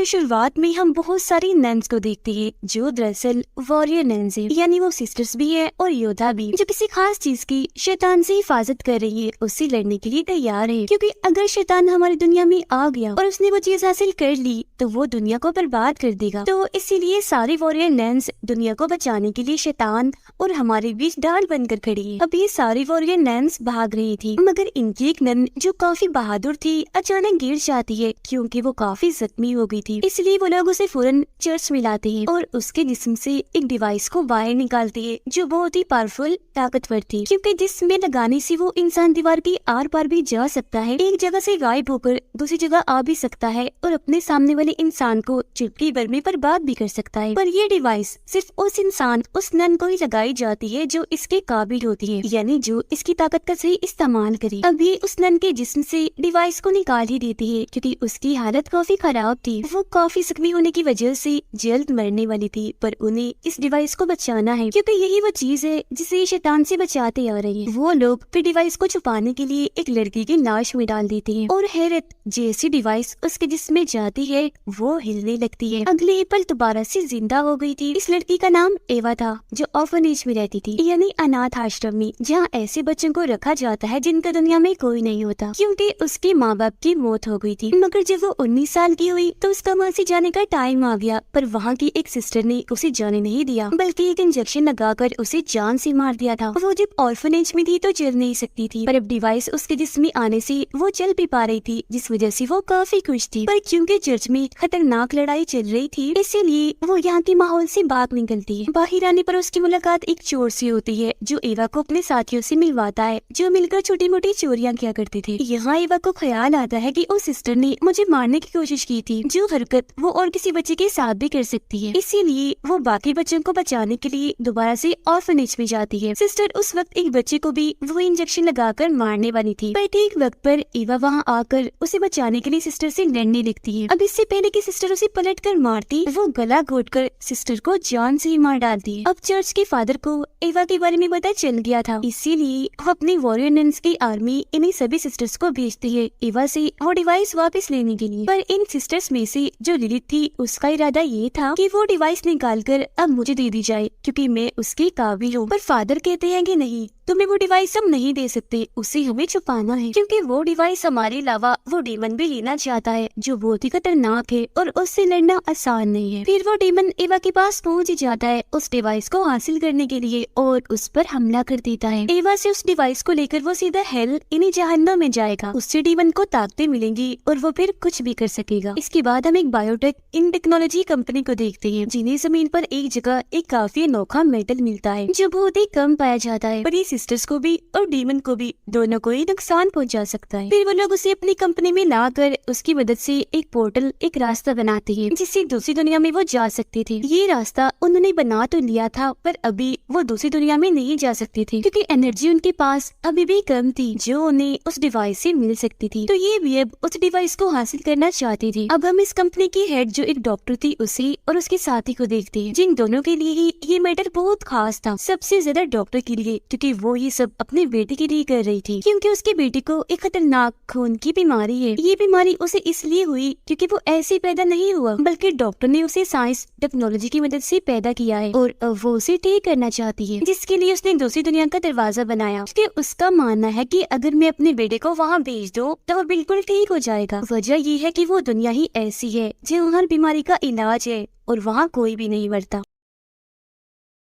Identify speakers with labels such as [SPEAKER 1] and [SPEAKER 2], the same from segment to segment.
[SPEAKER 1] तो शुरुआत में हम बहुत सारी नन्स को देखते हैं जो दरअसल वॉरियर नन्स है, यानी वो सिस्टर्स भी है और योद्धा भी, जो किसी खास चीज की शैतान से हिफाजत कर रही है, उससे लड़ने के लिए तैयार है। क्योंकि अगर शैतान हमारी दुनिया में आ गया और उसने वो चीज हासिल कर ली तो वो दुनिया को बर्बाद कर देगा। तो इसीलिए सारी वॉरियर नन्स दुनिया को बचाने के लिए शैतान और हमारे बीच ढाल बनकर खड़ी है। अब ये सारी वॉरियर नन्स भाग रही थी, मगर इनकी एक नन जो काफी बहादुर थी अचानक गिर जाती है क्योंकि वो काफी जख्मी हो गई थी। इसलिए वो लोग उसे फौरन चर्च में लाते हैं और उसके जिस्म से एक डिवाइस को बाहर निकालते हैं जो बहुत ही पावरफुल ताकतवर थी, क्योंकि जिसमें लगाने से वो इंसान दीवार की आर पार भी जा सकता है, एक जगह से गायब होकर दूसरी जगह आ भी सकता है और अपने सामने वाले इंसान को चुटकी भर में बर्बाद भी कर सकता है। पर ये डिवाइस सिर्फ उस इंसान उस नन को ही लगाई जाती है जो इसके काबिल होती है, यानी जो इसकी ताकत का सही इस्तेमाल करे। अभी उस नन के जिस्म से डिवाइस को निकाल ही देती है क्योंकि उसकी हालत काफी खराब थी। वो काफी जख्मी होने की वजह से जल्द मरने वाली थी, पर उन्हें इस डिवाइस को बचाना है क्योंकि यही वो चीज है जिसे ये शैतान से बचाते आ रही है। वो लोग फिर डिवाइस को छुपाने के लिए एक लड़की की लाश में डाल देते हैं और हैरत जैसी डिवाइस उसके जिस्म में जाती है वो हिलने लगती है। अगले ही पल दोबारा से जिंदा हो गई थी। इस लड़की का नाम एवा था जो ऑर्फनेज में रहती थी, यानी अनाथ आश्रम में, जहाँ ऐसे बच्चों को रखा जाता है जिनका दुनिया में कोई नहीं होता क्योंकि उसके माँ बाप की मौत हो गई थी। मगर जब वो 19 साल की हुई तो उसका वहाँ से जाने का टाइम आ गया, पर वहाँ की एक सिस्टर ने उसे जाने नहीं दिया बल्कि एक इंजेक्शन लगाकर उसे जान से मार दिया था। वो जब ऑर्फनेज में थी तो चल नहीं सकती थी, पर अब डिवाइस उसके जिस्म में आने से वो चल भी पा रही थी, जिस वजह से वो काफी खुश थी। पर क्योंकि चर्च में खतरनाक लड़ाई चल रही थी इसीलिए वो यहाँ के माहौल से बाहर निकलती है। बाहर आने पर उसकी मुलाकात एक चोर से होती है जो एवा को अपने साथियों से मिलवाता है जो मिलकर छोटी मोटी चोरियां किया करते थे। यहाँ एवा को ख्याल आता है कि उस सिस्टर ने मुझे मारने की कोशिश की थी, जो हरकत वो और किसी बच्चे के साथ भी कर सकती है। इसीलिए वो बाकी बच्चों को बचाने के लिए दोबारा से ऑर्फनेज में जाती है। सिस्टर उस वक्त एक बच्चे को भी वो इंजेक्शन लगाकर मारने वाली थी, पर ठीक वक्त पर एवा वहाँ आकर उसे बचाने के लिए सिस्टर से लड़ने लगती है। अब इससे पहले कि सिस्टर उसे पलट कर मारती, वो गला घोटकर सिस्टर को जान से ही मार डालती है। अब चर्च के फादर को एवा के बारे में पता चल गया था, इसीलिए वो अपनी वॉरियर नन्स की आर्मी इन्हीं सभी सिस्टर्स को भेजती है एवा से वो डिवाइस वापस लेने के लिए। पर इन सिस्टर्स में से जो लिलिथ थी उसका इरादा ये था कि वो डिवाइस निकालकर अब मुझे दे दी जाए क्योंकि मैं उसके काबिल हूँ। पर फादर कहते हैं कि नहीं, तुम्हें वो डिवाइस हम नहीं दे सकते, उसे हमें छुपाना है क्योंकि वो डिवाइस हमारे अलावा वो डीमन भी लेना चाहता है जो बहुत ही खतरनाक है और उससे लड़ना आसान नहीं है। फिर वो डीमन एवा के पास पहुंच ही जाता है उस डिवाइस को हासिल करने के लिए और उस पर हमला कर देता है। एवा से उस डिवाइस को लेकर वो सीधा हेल इन्हीं जहन्नम में जाएगा। उससे डीमन को ताकतें मिलेंगी और वो फिर कुछ भी कर सकेगा। इसके बाद हम एक बायोटेक इन टेक्नोलॉजी कंपनी को देखते हैं जिन्हें जमीन पर एक जगह एक काफी अनोखा मेटल मिलता है जो बहुत ही कम पाया जाता है, पर सिस्टर्स को भी और डीमन को भी दोनों को ही नुकसान पहुंचा सकता है। फिर वो लोग उसे अपनी कंपनी में लाकर उसकी मदद से एक पोर्टल एक रास्ता बनाते हैं जिससे दूसरी दुनिया में वो जा सकते थे। ये रास्ता उन्होंने बना तो लिया था पर अभी वो दूसरी दुनिया में नहीं जा सकते थे क्योंकि एनर्जी उनके पास अभी भी कम थी जो उन्हें उस डिवाइस से मिल सकती थी। तो ये भी अब उस डिवाइस को हासिल करना चाहती थी। अब हम इस कंपनी की हेड जो एक डॉक्टर थी उसे और उसके साथी को देखते हैं जिन दोनों के लिए ही ये मैटर बहुत खास था, सबसे ज्यादा डॉक्टर के लिए क्योंकि वो ये सब अपने बेटे के लिए कर रही थी क्योंकि उसके बेटे को एक खतरनाक खून की बीमारी है। ये बीमारी उसे इसलिए हुई क्योंकि वो ऐसे पैदा नहीं हुआ बल्कि डॉक्टर ने उसे साइंस टेक्नोलॉजी की मदद से पैदा किया है और वो उसे ठीक करना चाहती है, जिसके लिए उसने दूसरी दुनिया का दरवाजा बनाया क्योंकि उसका मानना है कि अगर मैं अपने बेटे को वहाँ भेज दूं तो वो बिल्कुल ठीक हो जाएगा। वजह ये है कि वो दुनिया ही ऐसी है जहाँ हर बीमारी का इलाज है और वहाँ कोई भी नहीं मरता।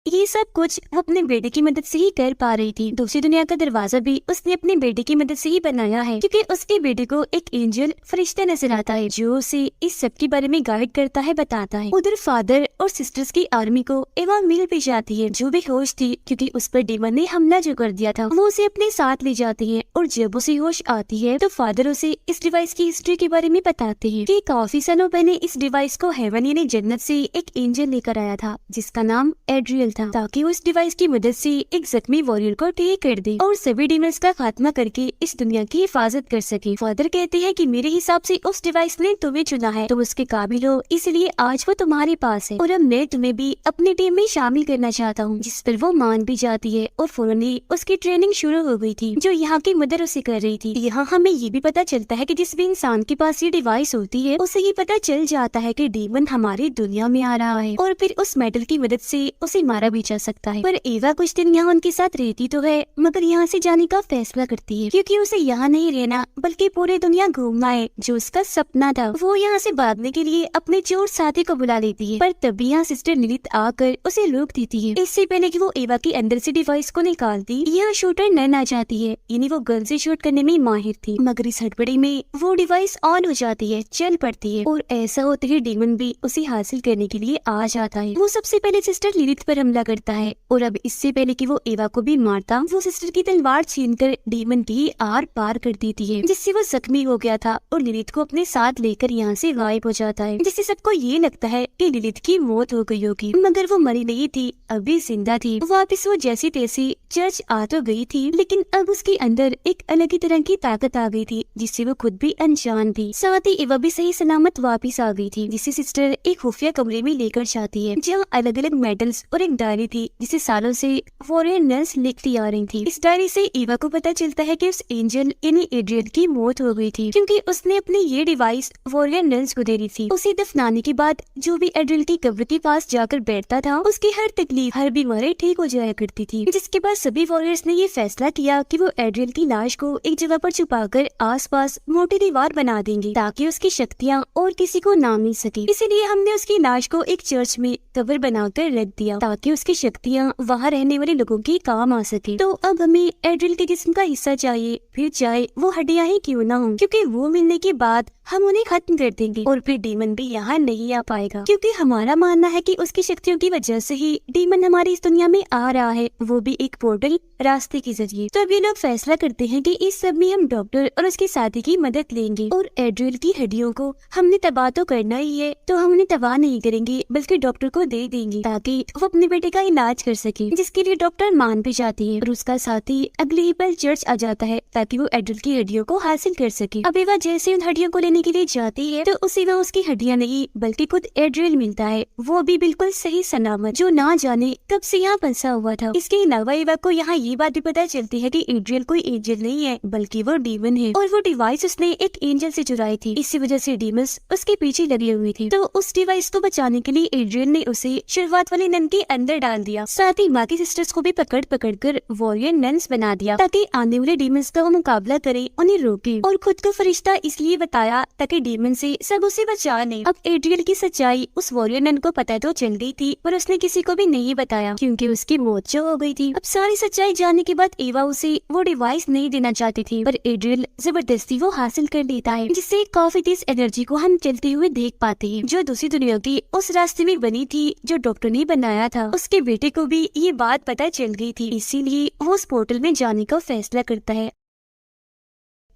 [SPEAKER 1] ये सब कुछ वो अपने बेटे की मदद से ही कर पा रही थी। दूसरी दुनिया का दरवाजा भी उसने अपने बेटे की मदद से ही बनाया है क्योंकि उसके बेटे को एक एंजल फरिश्ता नजर आता है जो उसे इस सब के बारे में गाइड करता है, बताता है। उधर फादर और सिस्टर्स की आर्मी को एवा मिल भी जाती है जो बेहोश थी क्योंकि उस पर डीमन ने हमला जो कर दिया था। वो उसे अपने साथ ले जाती है और जब उसे होश आती है तो फादर उसे इस डिवाइस की हिस्ट्री के बारे में बताते हैं कि काफी सालों पहले इस डिवाइस को हेवन यानी जन्नत से एक एंजल लेकर आया था जिसका नाम एड्रियल था ताकि उस डिवाइस की मदद से एक जख्मी वॉरियर को ठीक कर दे और सभी डीमंस का खात्मा करके इस दुनिया की हिफाजत कर सके। फादर कहते हैं कि मेरे हिसाब से उस डिवाइस ने तुम्हें चुना है, तुम उसके काबिल हो, इसलिए आज वो तुम्हारे पास है और अब मैं तुम्हें भी अपनी टीम में शामिल करना चाहता हूँ। जिस पर वो मान भी जाती है और फौरन ही उसकी ट्रेनिंग शुरू हो गई थी जो यहाँ की मदर उसे कर रही थी। यहाँ हमें ये भी पता चलता है कि जिस भी इंसान के पास ये डिवाइस होती है उसे ये पता चल जाता है कि डीमन हमारी दुनिया में आ रहा है और फिर उस मेटल की मदद से उसे मारा भी जा सकता है। पर एवा कुछ दिन यहाँ उनके साथ रहती तो है मगर यहाँ से जाने का फैसला करती है क्योंकि उसे यहाँ नहीं रहना बल्कि पूरी दुनिया घूमना है जो उसका सपना था। वो यहाँ से भागने के लिए अपने चोर साथी को बुला लेती है पर तभी यहाँ सिस्टर लिलिथ आकर उसे रोक देती है। इससे पहले कि वो एवा के अंदर से डिवाइस को निकालती यहाँ शूटर नन आ जाती है। यानी वो गन से शूट करने में माहिर थी मगर इस हड़बड़ी में वो डिवाइस ऑन हो जाती है, चल पड़ती है और ऐसा होते ही डीमन भी उसे हासिल करने के लिए आ जाता है। वो सबसे पहले सिस्टर लिलिथ पर हमला करता है और अब इससे पहले कि वो एवा को भी मारता वो सिस्टर की तलवार छीनकर डीमन की आर पार कर देती है जिससे वो जख्मी हो गया था और लिलिथ को अपने साथ लेकर यहाँ से गायब हो जाता है जिससे सबको ये लगता है कि लिलिथ की मौत हो गई होगी मगर वो मरी नहीं थी, अभी जिंदा थी। वापस वो जैसी तैसी चर्च आ तो गई थी लेकिन अब उसके अंदर एक अलग ही तरह की ताकत आ गई थी जिससे वो खुद भी अनजान थी। साथ ही एवा भी सही सलामत वापस आ गई थी जिसे सिस्टर एक खुफिया कमरे में लेकर जाती है जहाँ अलग अलग मेडल्स और एक डायरी थी जिसे सालों से वॉरियर नर्स लिखती आ रही थी। इस डायरी से एवा को पता चलता है कि उस एंजल यानी एड्रियन की मौत हो गई थी क्योंकि उसने अपनी ये डिवाइस वॉरियर नर्स को दे दी थी। उसे दफनाने के बाद जो भी एड्रियन की कब्र के पास जाकर बैठता था उसकी हर तकलीफ हर बीमारी ठीक हो जाया करती थी। जिसके बाद सभी वॉरियर्स ने ये फैसला किया कि वो एड्रियन की लाश को एक जगह पर छुपाकर आसपास मोटी दीवार बना देंगे ताकि उसकी शक्तियाँ और किसी को ना मिल सके। इसीलिए हमने उसकी लाश को एक चर्च में कब्र बनाकर रख दिया ताकि उसकी शक्तियाँ वहाँ रहने वाले लोगों के काम आ सके। तो अब हमें एड्रियन के जिस्म का हिस्सा चाहिए, फिर चाहे वो हड्डियाँ ही क्यों ना हो, क्योंकि वो मिलने के बाद हम उन्हें खत्म कर देंगे और फिर डीमन भी यहाँ नहीं आ पाएगा क्योंकि हमारा मानना है कि उसकी शक्तियों की वजह से ही डीमन हमारी इस दुनिया में आ रहा है, वो भी एक पोर्टल रास्ते के जरिए। तो अब ये लोग फैसला करते हैं कि इस सब में हम डॉक्टर और उसके साथी की मदद लेंगे और एड्रियल की हड्डियों को हमने तबाह तो करना ही है तो हम उन्हें तबाह नहीं करेंगे बल्कि डॉक्टर को दे देंगे ताकि वो अपने बेटे का इलाज कर सके, जिसके लिए डॉक्टर मान भी जाती है और उसका साथी अगले ही पल चर्च आ जाता है ताकि वो एड्रियल की हड्डियों को हासिल कर सके। अब एवा जैसे उन हड्डियों को लेने के लिए जाती है तो उसे वहाँ उसकी हड्डियाँ नहीं बल्कि खुद एड्रियल मिलता है, वो भी बिल्कुल सही सलामत जो ना जाने कब से यहाँ फंसा हुआ था। इसके अलावा एवा को यहाँ ये बात भी पता चलती है कि एड्रियल कोई एंजल नहीं है बल्कि वो डीमन है और वो डिवाइस उसने एक एंजल से चुराई थी, इसी वजह से डीमंस उसके पीछे लगे हुए थे। तो उस डिवाइस को बचाने के लिए एड्रियल ने उसे शुरुआत वाले नन के अंदर डाल दिया, साथ ही बाकी सिस्टर्स को भी पकड़ पकड़ कर वॉरियर नन्स बना दिया ताकि आने वाले डीमंस का वो मुकाबला करे, उन्हें रोके और खुद को फरिश्ता इसलिए बताया ताकि डीमन से सब उसे बचा ले। अब एड्रियल की सच्चाई उस वॉरियर नन को पता तो चल गई थी पर उसने किसी को भी नहीं बताया क्योंकि उसकी मौत जो हो गई थी। अब सारी सच्चाई जानने के बाद एवा उसे वो डिवाइस नहीं देना चाहती थी पर एड्रियल जबरदस्ती वो हासिल कर लेता है, जिससे काफी तेज एनर्जी को हम चलते हुए देख पाते हैं जो दूसरी दुनिया की उस रास्ते में बनी थी जो डॉक्टर ने बनाया था। उसके बेटे को भी ये बात पता चल गई थी, इसीलिए वो उस पोर्टल में जाने का फैसला करता है।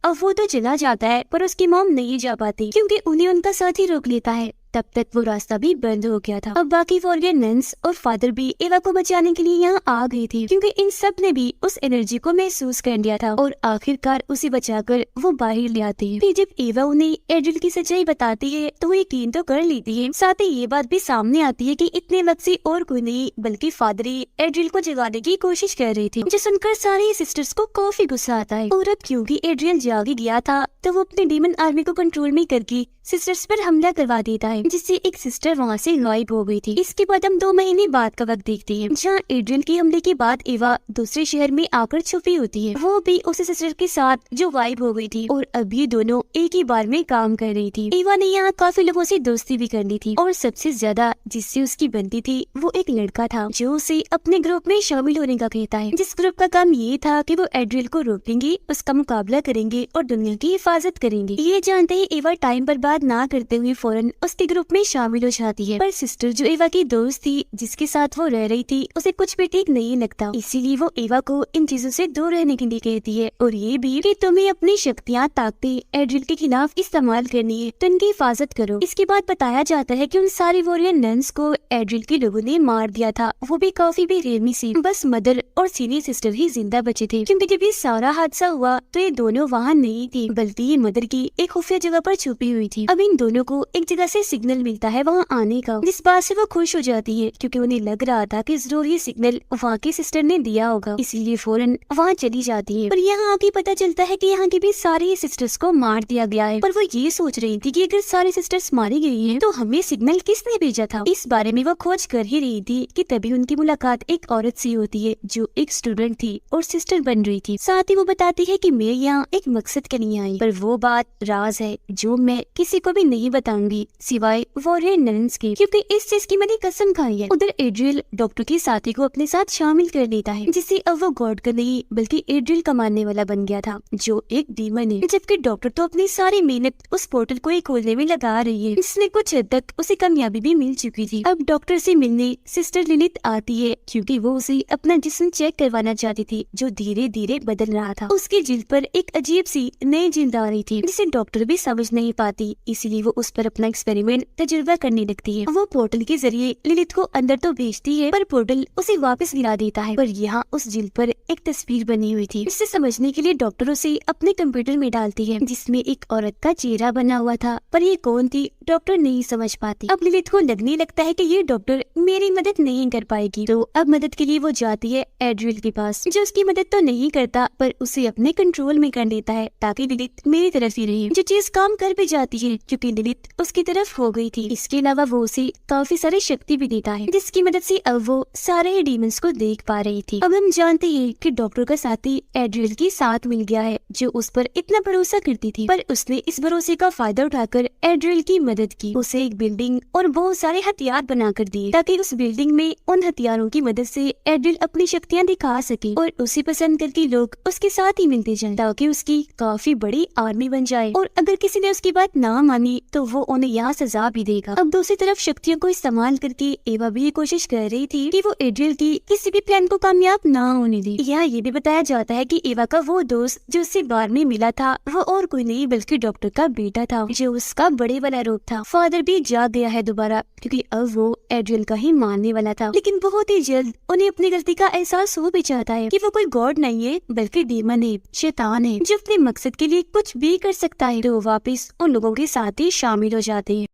[SPEAKER 1] अब वो तो चला जाता है पर उसकी मॉम नहीं जा पाती क्योंकि उन्हें उनका साथी रोक लेता है। तब तक वो रास्ता भी बंद हो गया था। अब बाकी वॉरियर नन्स और फादर भी एवा को बचाने के लिए यहाँ आ गई थी क्योंकि इन सब ने भी उस एनर्जी को महसूस कर लिया था और आखिरकार उसे बचाकर वो बाहर ले आते हैं। फिर जब एवा उन्हें एड्रियल की सच्चाई बताती है तो वो यकीन तो कर लेती है, साथ ही ये बात भी सामने आती है कि इतने वक्त से और कोई नहीं बल्कि फादर ही एड्रियल को जगाने की कोशिश कर रही थी, जो सुनकर सारी सिस्टर्स को काफी गुस्सा आता है। और अब क्योंकि एड्रियल जाग गया था तो वो अपने डीमन आर्मी को कंट्रोल में करके सिस्टर्स पर हमला करवा देता है, जिससे एक सिस्टर वहाँ से गायब हो गई थी। इसके बाद हम 2 महीने बाद का वक्त देखते हैं जहाँ एड्रियल के हमले के बाद एवा दूसरे शहर में आकर छुपी होती है, वो भी उस सिस्टर के साथ जो गायब हो गई थी और अब ये दोनों एक ही बार में काम कर रही थी। एवा ने यहाँ काफी लोगों से दोस्ती भी कर ली थी और सबसे ज्यादा जिससे उसकी बनती थी वो एक लड़का था जो उसे अपने ग्रुप में शामिल होने का कहता है, जिस ग्रुप का काम ये था कि वो एड्रियल को रोकेंगे, उसका मुकाबला करेंगे और दुनिया की हिफाजत करेंगे। ये जानते ही एवा टाइम बर्बाद बात ना करते हुए फौरन उसके ग्रुप में शामिल हो जाती है। पर सिस्टर जो एवा की दोस्त थी, जिसके साथ वो रह रही थी, उसे कुछ भी ठीक नहीं लगता। इसीलिए वो एवा को इन चीजों से दूर रहने के लिए कहती है और ये भी कि तुम्हें अपनी शक्तियाँ ताकतें एड्रिल के खिलाफ इस्तेमाल करनी है, तो इनकी हिफाजत करो। इसके बाद बताया जाता है कि उन सारी वॉरियर नन्स को एड्रिल के लोगों ने मार दिया था, वो भी काफी बेरहमी से। बस मदर और सीनियर सिस्टर ही जिंदा बचे थे, क्योंकि जब ये सारा हादसा हुआ तो ये दोनों वहाँ नहीं थी, बल्कि ये मदर की एक खुफिया जगह पर छुपी हुई थी। अब इन दोनों को एक जगह से सिग्नल मिलता है वहाँ आने का, जिस बात से वो खुश हो जाती है, क्योंकि उन्हें लग रहा था कि जरूर ये सिग्नल वहाँ की सिस्टर ने दिया होगा, इसीलिए फौरन वहाँ चली जाती है। पर यहाँ आके पता चलता है कि यहाँ की भी सारी सिस्टर्स को मार दिया गया है। पर वो ये सोच रही थी कि अगर सारी सिस्टर्स मारी गई हैं, तो हमें सिग्नल किसने भेजा था। इस बारे में वो खोज कर ही रही थी कि तभी उनकी मुलाकात एक औरत से होती है जो एक स्टूडेंट थी और सिस्टर बन रही थी। साथ ही वो बताती है कि मैं यहाँ एक मकसद के लिए आई, पर वो बात राज है जो मैं किसी को भी नहीं बताऊंगी सिवाय वॉरियर नन्स के, क्योंकि इस चीज की मैंने कसम खाई है। उधर एड्रियल डॉक्टर की साथी को अपने साथ शामिल कर लेता है, जिससे अब वो गॉड का नहीं बल्कि एड्रियल का मानने वाला बन गया था, जो एक डीमन है। जबकि डॉक्टर तो अपनी सारी मेहनत उस पोर्टल को ही खोलने में लगा रही है, जिसमें कुछ हद तक उसे कामयाबी भी मिल चुकी थी। अब डॉक्टर से मिलने सिस्टर लिलित आती है, क्योंकि वो उसे अपना जिस्म चेक करवाना चाहती थी, जो धीरे धीरे बदल रहा था। उसकी जिल्द पर एक अजीब सी नई जिल्द आ रही थी, जिसे डॉक्टर भी समझ नहीं पाती, इसीलिए वो उस पर अपना एक्सपेरिमेंट तजुर्बा करने लगती है। वो पोर्टल के जरिए लिलित को अंदर तो भेजती है, पर पोर्टल उसे वापस गिरा देता है। पर यहाँ उस जिल्द पर एक तस्वीर बनी हुई थी, जिसे समझने के लिए डॉक्टर उसे अपने कंप्यूटर में डालती है, जिसमें एक औरत का चेहरा बना हुआ था। पर ये कौन थी डॉक्टर नहीं समझ पाती। अब लिलित को लगने लगता है कि ये डॉक्टर मेरी मदद नहीं कर पाएगी, तो अब मदद के लिए वो जाती है एड्रियल के पास, जो उसकी मदद तो नहीं करता पर उसे अपने कंट्रोल में कर लेता है, ताकि लिलित मेरी तरफ ही रहे। जो चीज काम कर भी जाती है, क्योंकि लिलित उसकी तरफ हो गई थी। इसके अलावा वो उसे काफी सारी शक्ति भी देता है, जिसकी मदद से अब वो सारे डीमंस को देख पा रही थी। अब हम जानते हैं कि डॉक्टर का साथी एड्रियल के साथ मिल गया है, जो उस पर इतना भरोसा करती थी, पर उसने इस भरोसे का फायदा उठाकर एड्रियल की मदद की। उसे एक बिल्डिंग और बहुत सारे हथियार बना कर दिए, ताकि उस बिल्डिंग में उन हथियारों की मदद से एड्रियल अपनी शक्तियाँ दिखा सके और उसे पसंद करके लोग उसके साथ ही मिलते जाएं, ताकि उसकी काफी बड़ी आर्मी बन जाए। और अगर किसी ने उसकी बात ना मानी तो वो उन्हें यहाँ सजा भी देगा। अब दूसरी तरफ शक्तियों को इस्तेमाल करके एवा भी ये कोशिश कर रही थी कि वो एड्रियल की किसी भी प्लान को कामयाब ना होने दे। यहाँ ये भी बताया जाता है कि एवा का वो दोस्त जो उससे बार में मिला था, वो और कोई नहीं बल्कि डॉक्टर का बेटा था, जो उसका बड़े वाला रूप था। फादर भी जाग गया है दोबारा, क्योंकि अब वो एड्रियल का ही मानने वाला था। लेकिन बहुत ही जल्द उन्हें अपनी गलती का एहसास हो भी जाता है कि वो कोई गॉड नहीं है बल्कि डीमन है, शैतान है, जो अपने मकसद के लिए कुछ भी कर सकता है। तो वापस उन लोगों के साथ ही शामिल हो जाते हैं।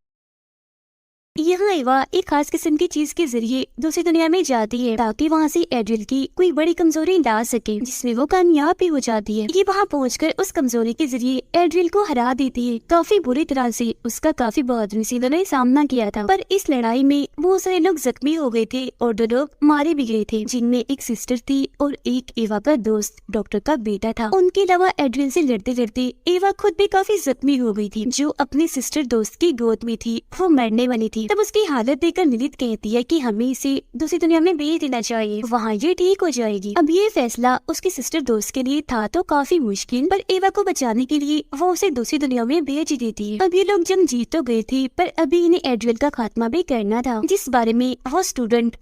[SPEAKER 1] यहाँ एवा एक खास किस्म की चीज के जरिए दूसरी दुनिया में जाती है, ताकि वहाँ से एड्रियल की कोई बड़ी कमजोरी ला सके, जिसमें वो कामयाब भी हो जाती है। ये वहाँ पहुँचकर उस कमजोरी के जरिए एड्रियल को हरा देती है। काफी बुरी तरह से उसका काफी बहादुरी से उन्होंने सामना किया था, पर इस लड़ाई में बहुत सारे लोग जख्मी हो गए थे और 2 लोग मारे भी गए थे, जिनमें एक सिस्टर थी और एक एवा का दोस्त डॉक्टर का बेटा था। उनके अलावा एड्रियल से लड़ते लड़ते एवा खुद भी काफी जख्मी हो गई थी, जो अपनी सिस्टर दोस्त की गोद में थी। वो मरने वाली थी। तब उसकी हालत देखकर लिलित कहती है कि हमें इसे दूसरी दुनिया में भेज देना चाहिए, वहाँ ये ठीक हो जाएगी। अब ये फैसला उसकी सिस्टर दोस्त के लिए था तो काफी मुश्किल, पर एवा को बचाने के लिए वो उसे दूसरी दुनिया में भेज देती है। अब ये लोग जंग जीत तो गए थे, पर अभी इन्हें एड्रियल का खात्मा भी करना था, जिस बारे में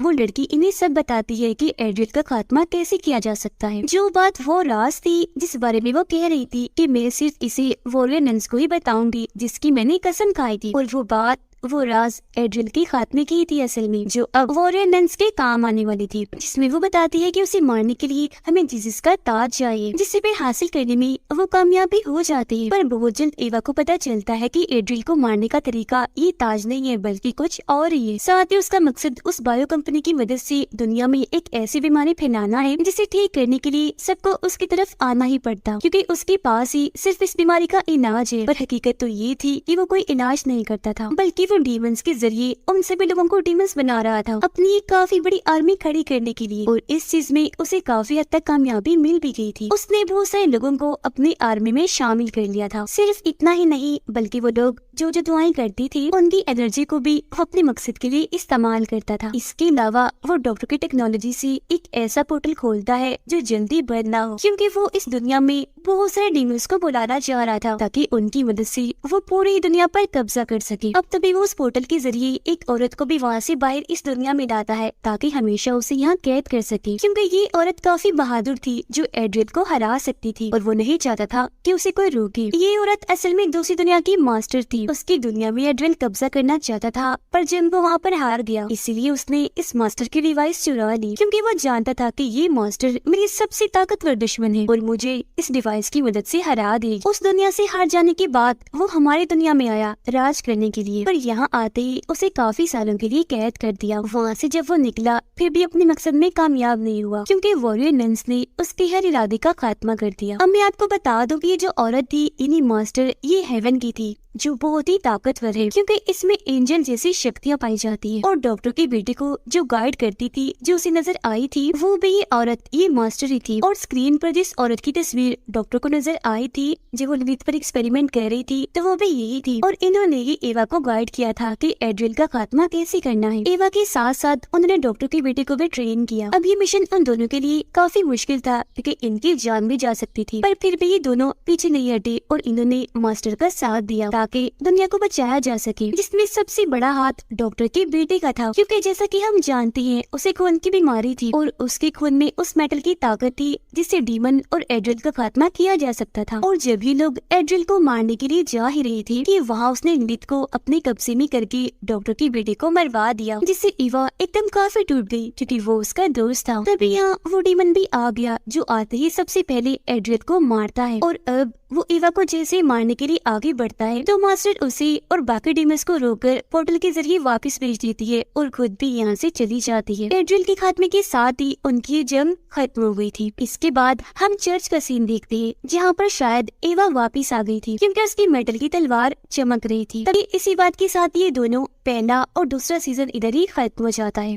[SPEAKER 1] वो लड़की इन्हें सब बताती है कि एड्रियल का खात्मा कैसे किया जा सकता है। जो बात वो राज थी, जिस बारे में वो कह रही थी कि मैं सिर्फ इसे वॉरियर नन्स को ही बताऊंगी, जिसकी मैंने कसम खाई थी, और वो बात वो राज एड्रियल के खात्मे की थी असल में, जो अब वॉरियर नन्स के काम आने वाली थी, जिसमें वो बताती है कि उसे मारने के लिए हमें जीसस का ताज चाहिए, जिसे पे हासिल करने में वो कामयाब भी हो जाती है। पर बहुत जल्द एवा को पता चलता है कि एड्रियल को मारने का तरीका ये ताज नहीं है बल्कि कुछ और ही है। साथ ही उसका मकसद उस बायो कंपनी की मदद से दुनिया में एक ऐसी बीमारी फैलाना है, जिसे ठीक करने के लिए सबको उसकी तरफ आना ही पड़ता, क्योंकि उसके पास ही सिर्फ इस बीमारी का इलाज है। पर हकीकत तो ये थी कि वो कोई इलाज नहीं करता था, बल्कि वो डीमंस के जरिए उन सभी लोगों को डीमंस बना रहा था अपनी एक काफी बड़ी आर्मी खड़ी करने के लिए। और इस चीज में उसे काफी हद तक कामयाबी मिल भी गई थी। उसने बहुत सारे लोगों को अपनी आर्मी में शामिल कर लिया था। सिर्फ इतना ही नहीं बल्कि वो लोग जो जो दुआएं करती थी उनकी एनर्जी को भी वो अपने मकसद के लिए इस्तेमाल करता था। इसके अलावा वो डॉक्टर की टेक्नोलॉजी से एक ऐसा पोर्टल खोलता है जो जल्दी बंद ना हो, क्योंकि वो इस दुनिया में बहुत सारे डीमंस को बुलाना चाह रहा था ताकि उनकी मदद से वो पूरी दुनिया पर कब्जा कर सके। अब तभी वो उस पोर्टल के जरिए एक औरत को भी वहाँ से बाहर इस दुनिया में लाता है ताकि हमेशा उसे यहाँ कैद कर सके, क्योंकि ये औरत काफी बहादुर थी जो एड्रियल को हरा सकती थी और वो नहीं चाहता था कि उसे कोई रोके। ये औरत असल में दूसरी दुनिया की मास्टर थी। उसकी दुनिया में एड्रियल कब्जा करना चाहता था, पर जब वो वहाँ पर हार गया इसीलिए उसने इस मास्टर की डिवाइस चुरा ली, क्योंकि वो जानता था कि ये मास्टर मेरी सबसे ताकतवर दुश्मन है और मुझे इस डिवाइस की मदद से हरा देगी। उस दुनिया से हार जाने के बाद वो हमारी दुनिया में आया राज करने के लिए, पर यहाँ आते ही उसे काफी सालों के लिए कैद कर दिया। वहाँ से जब वो निकला फिर भी अपने मकसद में कामयाब नहीं हुआ, क्योंकि वॉरियर नन्स ने उसके हर इरादे का खात्मा कर दिया। अब मैं आपको बता दूं कि ये जो औरत थी इन्हीं मास्टर ये हेवन की थी, जो बहुत ही ताकतवर है, क्योंकि इसमें एंजल जैसी शक्तियाँ पाई जाती है। और डॉक्टर की बेटे को जो गाइड करती थी, जो उसे नजर आई थी, वो भी ये औरत ये मास्टर ही थी। और स्क्रीन पर जिस औरत की तस्वीर डॉक्टर को नजर आई थी जब वो ललित पर एक्सपेरिमेंट कर रही थी, तो वो भी यही थी। और इन्होंने ही एवा को गाइड किया था कि एड्रियल का खात्मा कैसे करना है। एवा के साथ साथ उन्होंने डॉक्टर के बेटे को भी ट्रेन किया। अब ये मिशन उन दोनों के लिए काफी मुश्किल था, क्योंकि इनकी जान भी जा सकती थी, पर फिर भी ये दोनों पीछे नहीं हटे और इन्होंने मास्टर का साथ दिया ताकि दुनिया को बचाया जा सके, जिसमें सबसे बड़ा हाथ डॉक्टर के बेटे का था, क्योंकि जैसा कि हम जानते हैं उसे खून की बीमारी थी और उसके खून में उस मेटल की ताकत थी जिससे डीमन और एड्रियल का खात्मा किया जा सकता था। और जब भी लोग एड्रियल को मारने के लिए जा ही रहे थे कि वहाँ उसने ललित को अपने कब्जे में करके डॉक्टर के बेटे को मरवा दिया, जिससे ईवा एकदम काफी टूट गई क्योंकि वो उसका दोस्त था। तभी यहाँ वो डीमन भी आ गया जो आते ही सबसे पहले एड्रियल को मारता है। और अब वो ईवा को जैसे मारने के लिए आगे बढ़ता है तो मास्टर उसे और बाकी डीमंस को रोककर पोर्टल के जरिए वापस भेज देती है और खुद भी यहाँ से चली जाती है। एड्रियल के खात्मे के साथ ही उनकी जंग खत्म हो गई थी। इसके बाद हम चर्च का सीन देखते हैं जहाँ पर शायद एवा वापस आ गई थी, क्योंकि उसकी मेटल की तलवार चमक रही थी। तभी इसी बात के साथ ये दोनों पहला और दूसरा सीजन इधर ही खत्म हो जाता है।